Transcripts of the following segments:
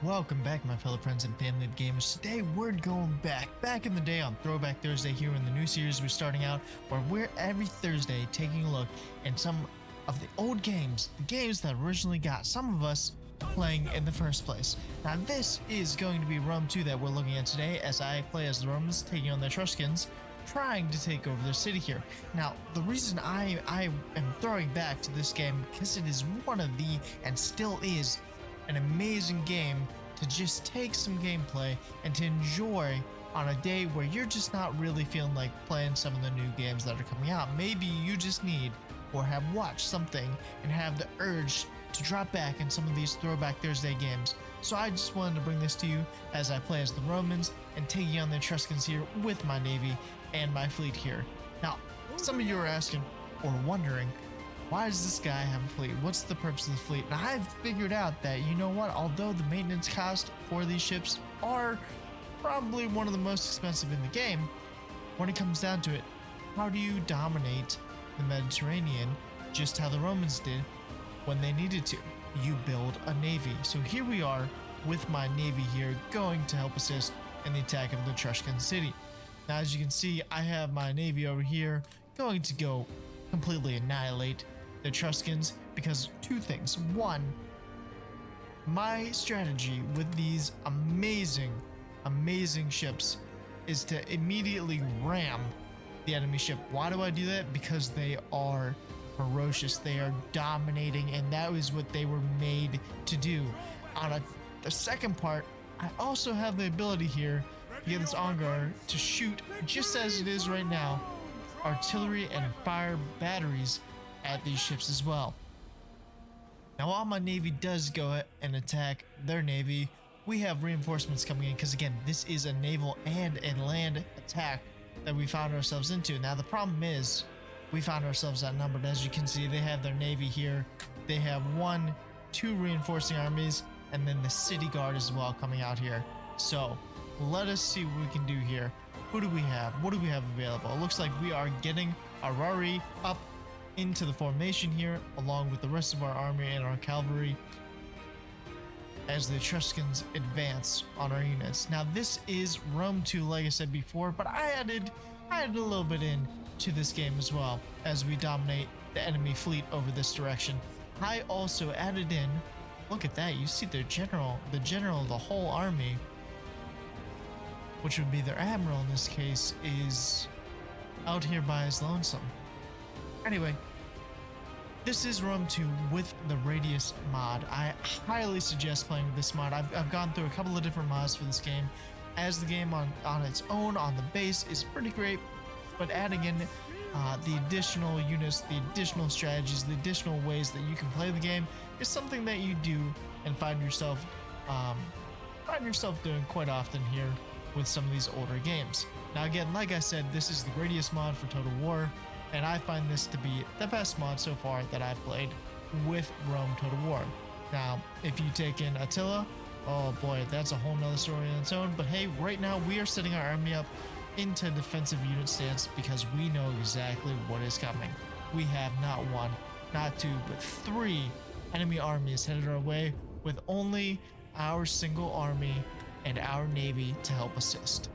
Welcome back, my fellow friends and family of gamers. Today we're going back in the day on Throwback Thursday here in the new series we're starting out, where we're every Thursday taking a look at some of the old games, the games that originally got some of us playing in the first place. Now this is going to be Rome 2 that we're looking at today, as I play as the Romans taking on the Etruscans, trying to take over their city here. Now, the reason I am throwing back to this game, because it is one of the, and still is, an amazing game to just take some gameplay and to enjoy on a day where you're just not really feeling like playing some of the new games that are coming out. Maybe you just need or have watched something and have the urge to drop back in some of these Throwback Thursday games. So I just wanted to bring this to you as I play as the Romans and taking on the Etruscans here with my navy and my fleet here. Now, some of you are asking or wondering, why does this guy have a fleet? What's the purpose of the fleet? Now, I've figured out that, you know what, although the maintenance cost for these ships are probably one of the most expensive in the game, when it comes down to it, how do you dominate the Mediterranean just how the Romans did when they needed to? You build a navy. So here we are with my navy here going to help assist in the attack of the Etruscan city. Now, as you can see, I have my navy over here going to go completely annihilate the Etruscans because two things. One, my strategy with these amazing ships is to immediately ram the enemy ship. Why do I do that? Because they are ferocious, they are dominating, and that is what they were made to do. On the second part, I also have the ability here to get this Ongar to shoot, just as it is right now, artillery and fire batteries at these ships as well. Now, while my navy does go and attack their navy, we have reinforcements coming in, because again, this is a naval and a land attack that we found ourselves into. Now, the problem is we found ourselves outnumbered. As you can see, they have their navy here. They have two reinforcing armies, and then the city guard as well coming out here. So let us see what we can do here. Who do we have? What do we have available? It looks like we are getting Arari up into the formation here, along with the rest of our army and our cavalry, as the Etruscans advance on our units. Now, this is Rome 2, like I said before, but I added a little bit in to this game as well, as we dominate the enemy fleet over this direction. I also added in, look at that, you see the general of the whole army, which would be their admiral in this case, is out here by his lonesome. Anyway, this is Rome 2 with the Radius mod. I highly suggest playing with this mod. I've gone through a couple of different mods for this game, as the game on its own, on the base, is pretty great, but adding in the additional units, the additional strategies, the additional ways that you can play the game is something that you do and find yourself doing quite often here with some of these older games. Now, again, like I said, this is the Radius mod for Total War, and I find this to be the best mod so far that I've played with Rome Total War. Now, if you take in Attila, oh boy, that's a whole nother story on its own. But hey, right now we are setting our army up into defensive unit stance because we know exactly what is coming. We have not one, not two, but three enemy armies headed our way, with only our single army and our navy to help assist.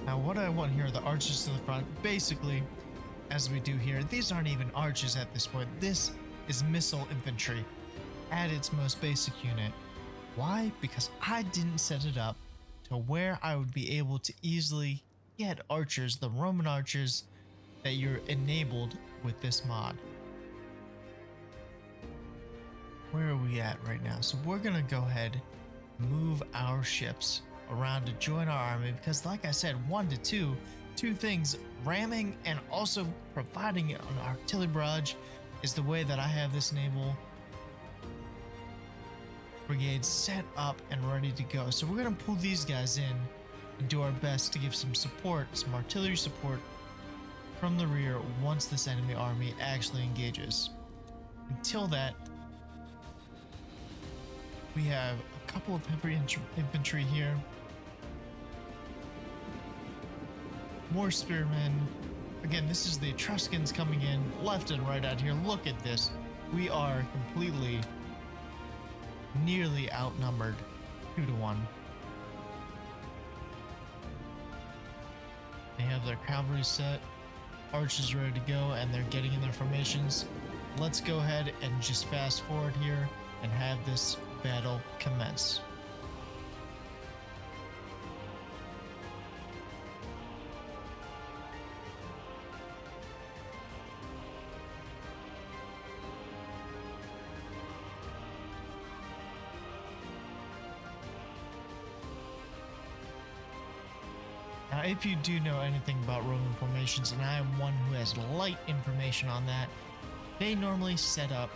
Now, what I want here are the archers to the front. Basically, as we do here, these aren't even archers at this point. This is missile infantry at its most basic unit. Why? Because I didn't set it up to where I would be able to easily get archers, the Roman archers that you're enabled with this mod. Where are we at right now? So we're gonna go ahead and move our ships around to join our army, because like I said, 1 to 2 things, ramming and also providing an artillery barrage is the way that I have this naval brigade set up and ready to go. So we're going to pull these guys in and do our best to give some support, some artillery support from the rear once this enemy army actually engages. Until that, We have a couple of heavy infantry here. More spearmen. Again, this is the Etruscans coming in left and right out here. Look at this. We are completely, nearly outnumbered 2-1. They have their cavalry set, archers ready to go, and they're getting in their formations. Let's go ahead and just fast forward here and have this battle commence. Now, if you do know anything about Roman formations, and I am one who has light information on that, they normally set up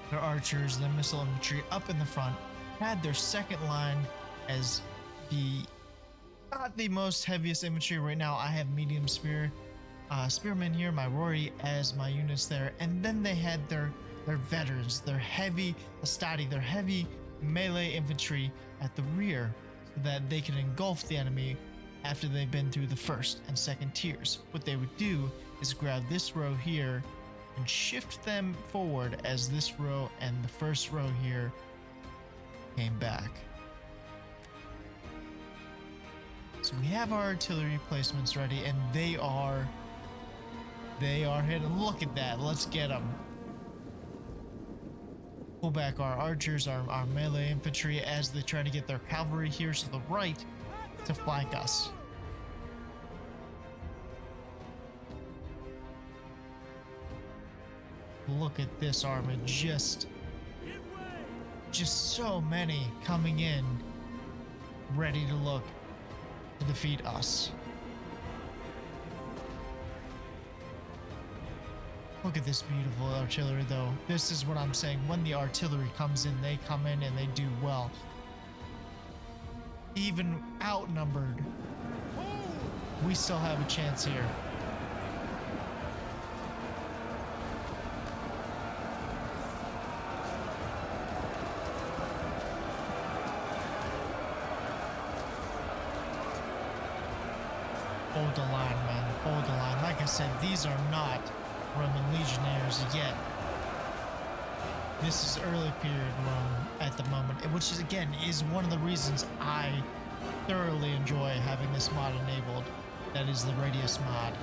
their archers, their missile infantry up in the front, had their second line as the not the most heaviest infantry right now. I have medium spearmen here, my Rory as my units there, and then they had their veterans, their heavy Astati, their heavy melee infantry at the rear, so that they can engulf the enemy after they've been through the first and second tiers. What they would do is grab this row here and shift them forward as this row and the first row here came back. So we have our artillery placements ready, and they are hitting. Look at that. Let's get them. Pull back our archers, our melee infantry, as they try to get their cavalry here to the right to flank us. Look at this army, just so many coming in, ready to look to defeat us. Look at this beautiful artillery though. This is what I'm saying. When the artillery comes in, they come in and they do well. Even outnumbered, we still have a chance here. Hold the line, man. Hold the line. Like I said, these are not Roman legionnaires yet. This is early period Rome at the moment, which is, again, is one of the reasons I thoroughly enjoy having this mod enabled. That is the radius mod.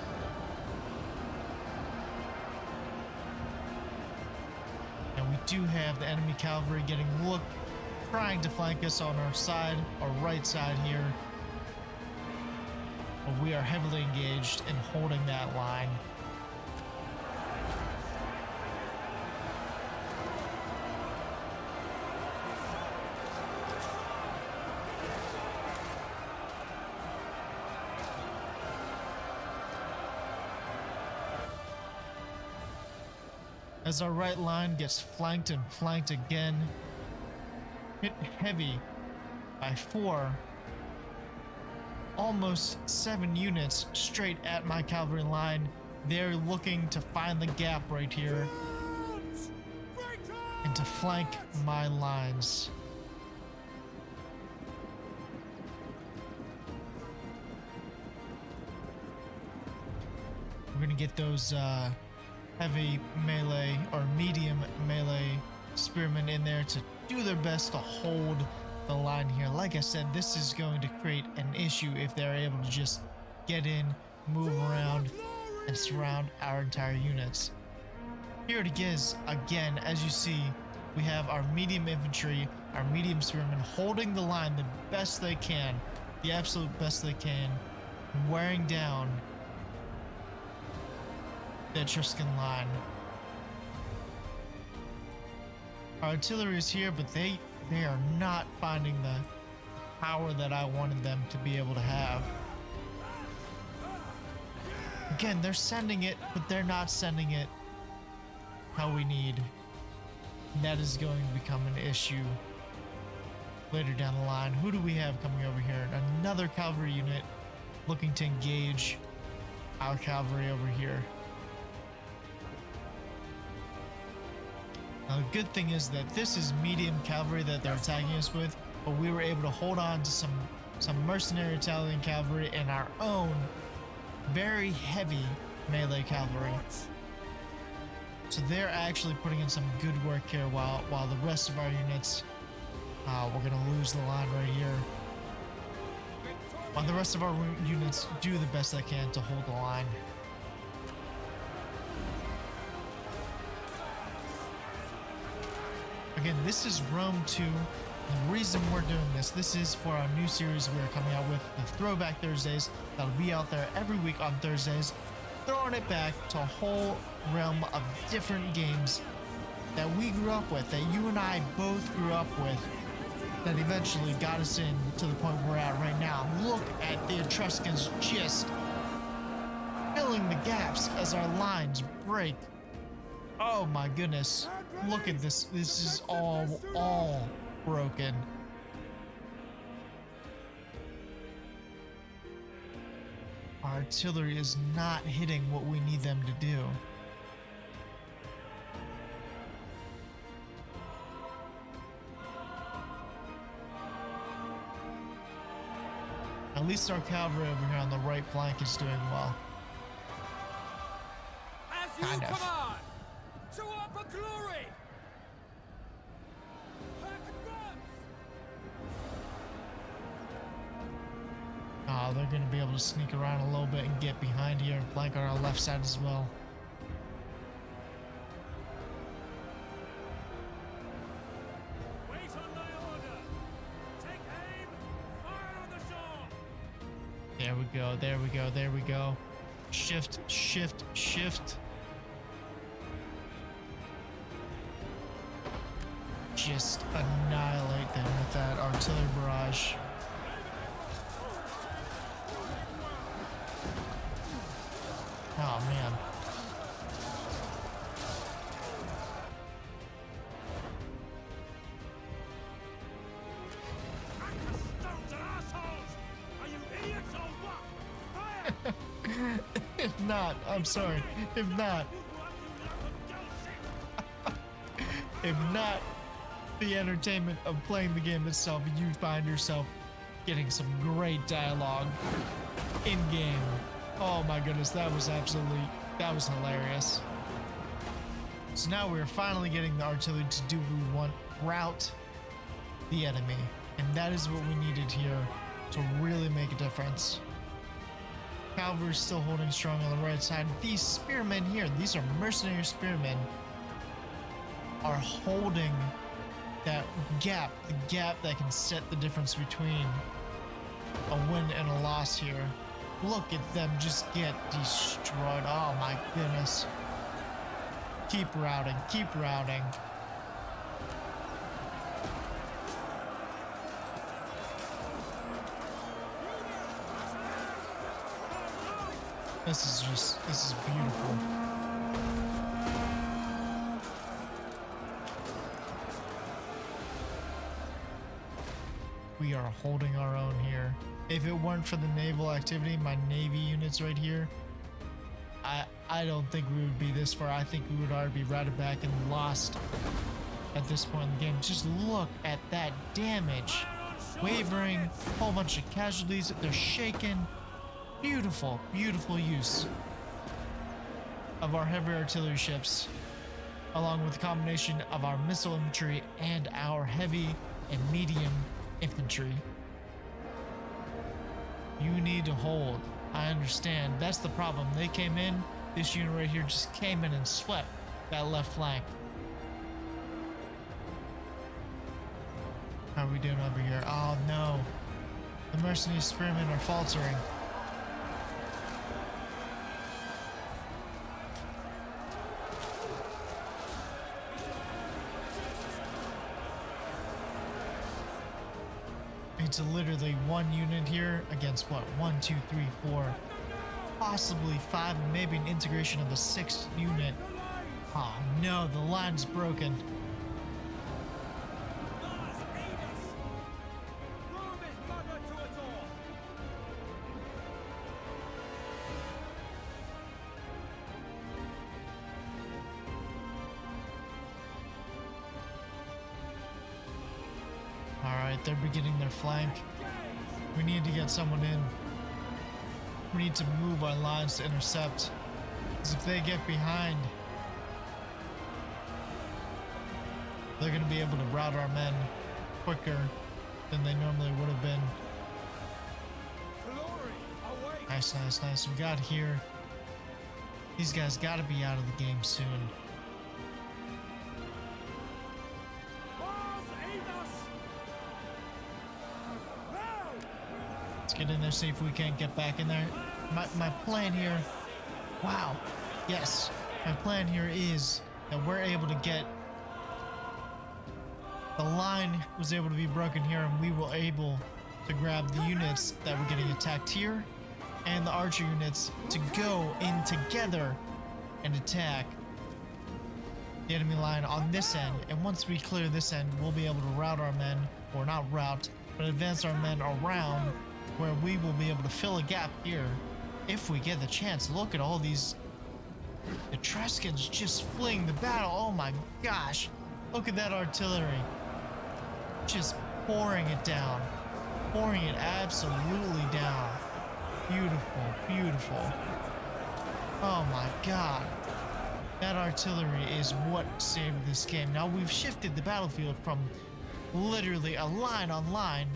And we do have the enemy cavalry getting trying to flank us on our side, our right side here. But we are heavily engaged in holding that line. As our right line gets flanked and flanked again, hit heavy by 4, almost 7 units straight at my cavalry line. They're looking to find the gap right here and to flank my lines. We're gonna get those heavy melee or medium melee spearmen in there to do their best to hold the line here. Like I said, this is going to create an issue if they're able to just get in, move around, and surround our entire units. Here it is again. As you see, we have our medium infantry, our medium spearmen holding the line the best they can, the absolute best they can, wearing down the Etruscan line. Our artillery is here, but they are not finding the power that I wanted them to be able to have. Again, they're sending it, but they're not sending it how we need. And that is going to become an issue later down the line. Who do we have coming over here? Another cavalry unit looking to engage our cavalry over here. Now, the good thing is that this is medium cavalry that they're attacking us with, but we were able to hold on to some mercenary Italian cavalry and our own very heavy melee cavalry. So they're actually putting in some good work here while the rest of our units, we're gonna lose the line right here. While the rest of our units do the best they can to hold the line. Again, this is Rome 2. The reason we're doing this is for our new series we're coming out with, the Throwback Thursdays. That'll be out there every week on Thursdays, throwing it back to a whole realm of different games that we grew up with, that you and I both grew up with, that eventually got us in to the point we're at right now. Look at the Etruscans just filling the gaps as our lines break. Oh my goodness. Look at this. This is all broken. Our artillery is not hitting what we need them to do. At least our cavalry over here on the right flank is doing well. Kind of. To our glory. Oh, they're going to be able to sneak around a little bit and get behind here and flank on our left side as well. Wait on my order. Take aim. Fire on the shore. There we go. There we go. There we go. Shift, shift, shift. Just annihilate them with that artillery barrage. Oh man. Are you idiots or what? Fire! If not, I'm sorry. If not, if not the entertainment of playing the game itself, you find yourself getting some great dialogue in game. Oh my goodness, that was hilarious. So now we're finally getting the artillery to do what we want, rout the enemy. And that is what we needed here to really make a difference. Cavalry is still holding strong on the right side. These spearmen here, these are mercenary spearmen, are holding that gap, the gap that can set the difference between a win and a loss here. Look at them just get destroyed. Oh my goodness. Keep routing, keep routing. This is beautiful. We are holding our own here. If it weren't for the naval activity, my Navy units right here, I don't think we would be this far. I think we would already be routed back and lost at this point in the game. Just look at that damage. Wavering, whole bunch of casualties. They're shaken. Beautiful, beautiful use of our heavy artillery ships, along with the combination of our missile infantry and our heavy and medium infantry. You need to hold. I understand. That's the problem. They came in. This unit right here just came in and swept that left flank. How are we doing over here? Oh no. The mercenary spearmen are faltering. It's literally one unit here against what? 1, 2, 3, 4, possibly 5, and maybe an integration of a 6th unit. Oh no, the line's broken. they're beginning their flank. We need to get someone in. We need to move our lines to intercept. Because if they get behind, they're going to be able to rout our men quicker than they normally would have been. Nice, nice, nice. We got here. These guys got to be out of the game soon. Let's get in there, see if we can't get back in there. My plan here, wow, yes. My plan here is that we're able to get, the line was able to be broken here, and we were able to grab the units that were getting attacked here and the archer units to go in together and attack the enemy line on this end. And once we clear this end, we'll be able to rout our men, or not rout, but advance our men around, where we will be able to fill a gap here if we get the chance. Look at all these Etruscans just fleeing the battle. Oh my gosh, look at that artillery, just pouring it down, pouring it absolutely down. Beautiful, beautiful. Oh my god, that artillery is what saved this game. Now we've shifted the battlefield from literally a line on line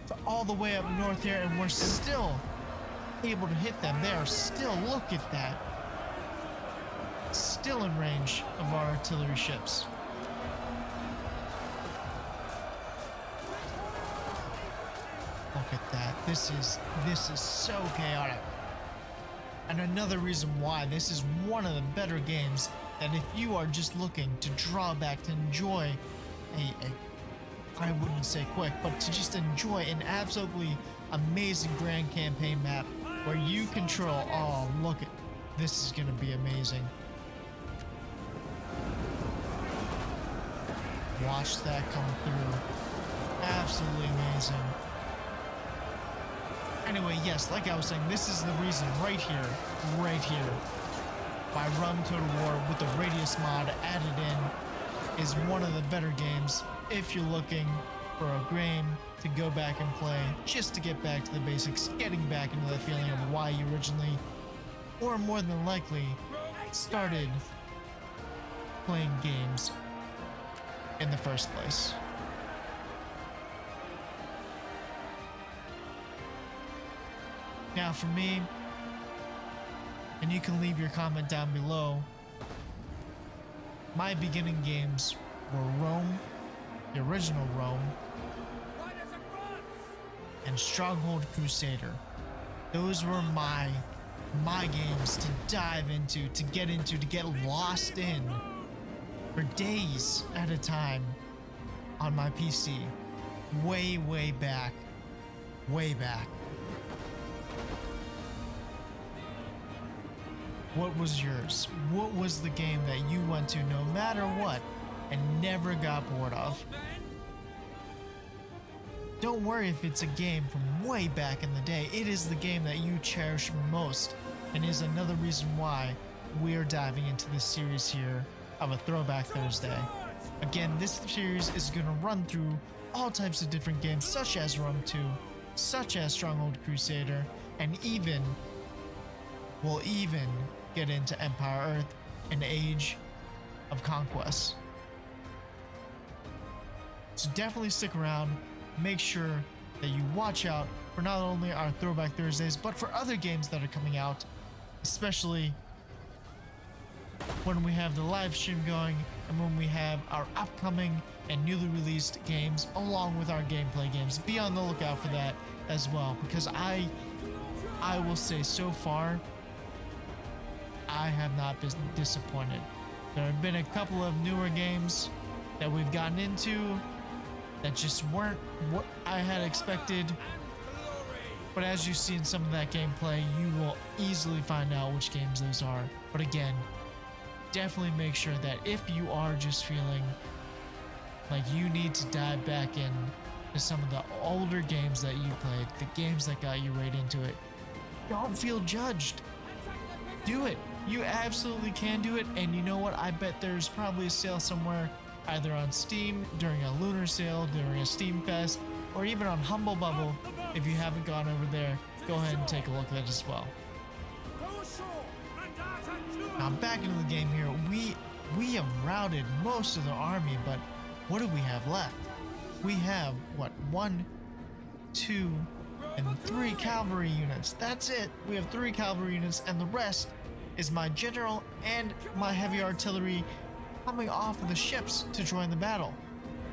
to all the way up north here, and we're still able to hit them. They are still, look at that, still in range of our artillery ships. Look at that. This is so chaotic. And another reason why this is one of the better games, that if you are just looking to draw back, to enjoy I wouldn't say quick, but to just enjoy an absolutely amazing grand campaign map where you control, oh look at, this is gonna be amazing. Watch that come through. Absolutely amazing. Anyway, yes, like I was saying, this is the reason right here, by Rum Total War with the Radius mod added in, is one of the better games if you're looking for a game to go back and play, just to get back to the basics, getting back into the feeling of why you originally, or more than likely, started playing games in the first place. Now for me, and you can leave your comment down below, my beginning games were Rome, the original Rome, and Stronghold Crusader. Those were my games to dive into, to get lost in for days at a time on my PC. Way back. What was yours? What was the game that you went to no matter what and never got bored of? Don't worry if it's a game from way back in the day. It is the game that you cherish most, and is another reason why we are diving into this series here of a Throwback Thursday. Again, this series is going to run through all types of different games, such as Rome 2, such as Stronghold Crusader, and we'll even get into Empire Earth and Age of Conquest. So definitely stick around. Make sure that you watch out for not only our Throwback Thursdays, but for other games that are coming out, especially when we have the live stream going and when we have our upcoming and newly released games along with our gameplay games. Be on the lookout for that as well, because I will say so far, I have not been disappointed. There have been a couple of newer games that we've gotten into that just weren't what I had expected. But as you see in some of that gameplay, you will easily find out which games those are. But again, definitely make sure that if you are just feeling like you need to dive back in to some of the older games that you played, the games that got you right into it, don't feel judged. Do it. You absolutely can do it. And you know what? I bet there's probably a sale somewhere either on Steam, during a lunar sale, during a Steam Fest, or even on Humble Bubble. If you haven't gone over there, go ahead and take a look at it as well. Go ashore and attack to Now back into the game here, we have routed most of the army, but what do we have left? We have, what, 1, 2, and 3 cavalry units. That's it. We have 3 cavalry units, and the rest is my general and my heavy artillery coming off of the ships to join the battle.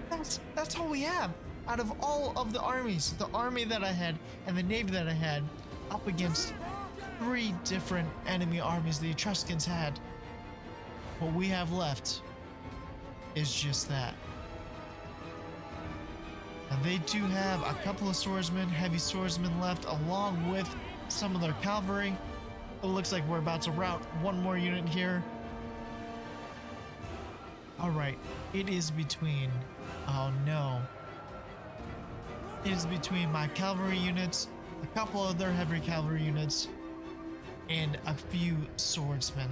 That's all we have. Out of all of the armies, the army that I had and the navy that I had, up against 3 different enemy armies the Etruscans had, what we have left is just that. And they do have a couple of swordsmen, heavy swordsmen left, along with some of their cavalry. It looks like we're about to rout one more unit here. Alright, it is between... oh no. It is between my cavalry units, a couple of their heavy cavalry units, and a few swordsmen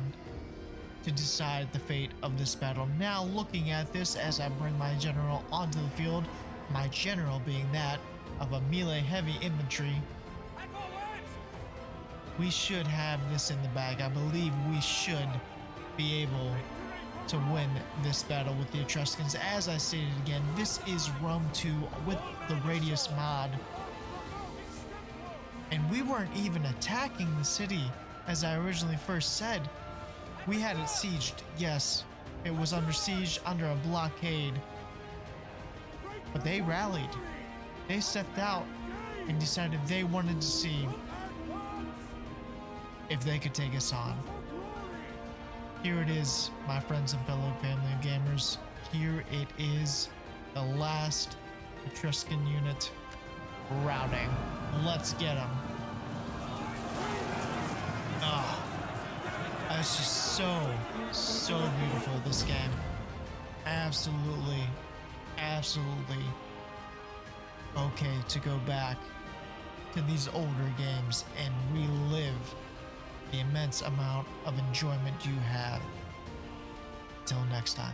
to decide the fate of this battle. Now, looking at this as I bring my general onto the field, my general being that of a melee heavy infantry, we should have this in the bag. I believe we should be able to win this battle with the Etruscans. As I stated again, this is Rome 2 with the Radius mod. And we weren't even attacking the city as I originally first said. We had it sieged, yes. It was under siege, under a blockade. But they rallied. They stepped out and decided they wanted to see if they could take us on. Here it is, my friends and fellow family of gamers. Here it is, the last Etruscan unit routing. Let's get them. Ah, it's just so beautiful, this game. Absolutely okay to go back to these older games and relive the immense amount of enjoyment you have. Till next time.